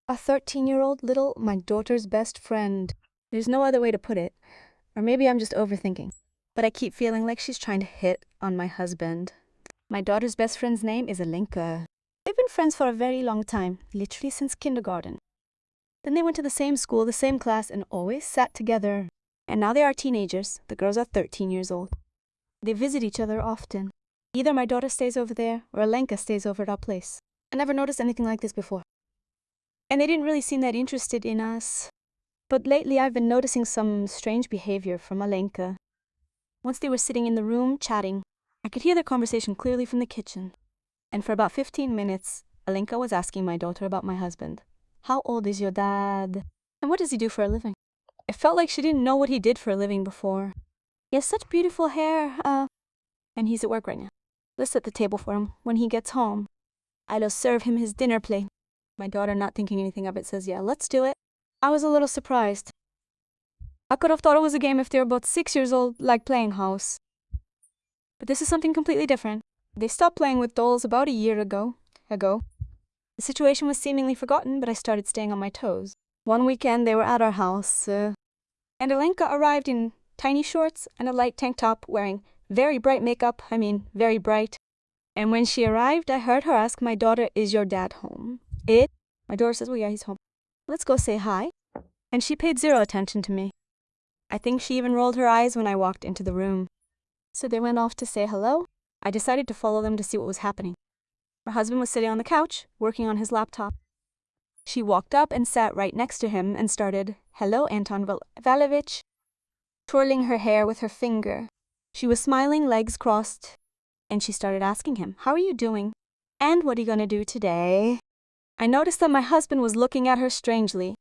A 13-year-old little my daughter's best friend. There's no other way to put it. Or maybe I'm just overthinking. But I keep feeling like she's trying to hit on my husband. My daughter's best friend's name is Alinka. They've been friends for a very long time, literally since kindergarten. Then they went to the same school, the same class, and always sat together. And now they are teenagers. The girls are 13 years old. They visit each other often. Either my daughter stays over there or Alenka stays over at our place. I never noticed anything like this before. And they didn't really seem that interested in us. But lately I've been noticing some strange behavior from Alenka. Once they were sitting in the room chatting. I could hear their conversation clearly from the kitchen. And for about 15 minutes, Alenka was asking my daughter about my husband. How old is your dad? And what does he do for a living? It felt like she didn't know what he did for a living before. He has such beautiful hair, and he's at work right now. Let's set the table for him when he gets home. I'll serve him his dinner plate. My daughter, not thinking anything of it, says, yeah, let's do it. I was a little surprised. I could have thought it was a game if they were both 6 years old, like playing house. But this is something completely different. They stopped playing with dolls about a year ago. The situation was seemingly forgotten, but I started staying on my toes. One weekend, they were at our house, and Alenka arrived in tiny shorts and a light tank top, wearing very bright makeup, very bright. And when she arrived, I heard her ask my daughter, is your dad home? My daughter says, well, yeah, he's home. Let's go say hi. And she paid zero attention to me. I think she even rolled her eyes when I walked into the room. So they went off to say hello. I decided to follow them to see what was happening. My husband was sitting on the couch, working on his laptop. She walked up and sat right next to him and started, hello, Anton Valovich, twirling her hair with her finger. She was smiling, legs crossed, and she started asking him, how are you doing? And what are you going to do today? I noticed that my husband was looking at her strangely.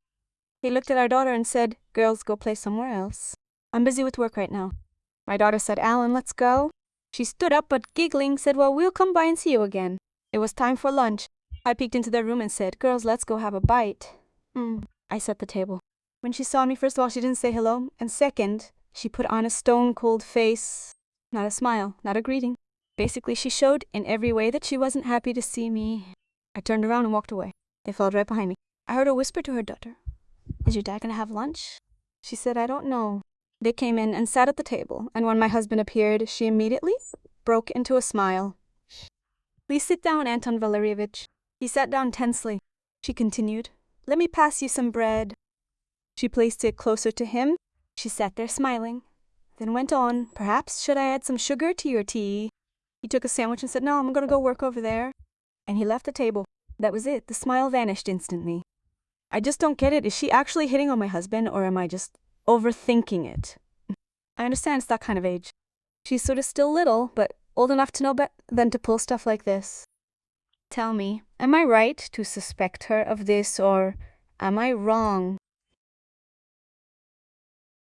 He looked at our daughter and said, girls, go play somewhere else. I'm busy with work right now. My daughter said, Alan, let's go. She stood up, but giggling, said, well, we'll come by and see you again. It was time for lunch. I peeked into their room and said, girls, let's go have a bite. I set the table. When she saw me, first of all, she didn't say hello. And second, she put on a stone-cold face. Not a smile, not a greeting. Basically, she showed in every way that she wasn't happy to see me. I turned around and walked away. They followed right behind me. I heard her whisper to her daughter, is your dad going to have lunch? She said, I don't know. They came in and sat at the table, and when my husband appeared, she immediately broke into a smile. Please sit down, Anton Valerievich. He sat down tensely. She continued, let me pass you some bread. She placed it closer to him. She sat there smiling, then went on, perhaps should I add some sugar to your tea? He took a sandwich and said, no, I'm going to go work over there. And he left the table. That was it. The smile vanished instantly. I just don't get it. Is she actually hitting on my husband, or am I just overthinking it? I understand it's that kind of age. She's sort of still little, but old enough to know better than to pull stuff like this. Tell me, am I right to suspect her of this, or am I wrong?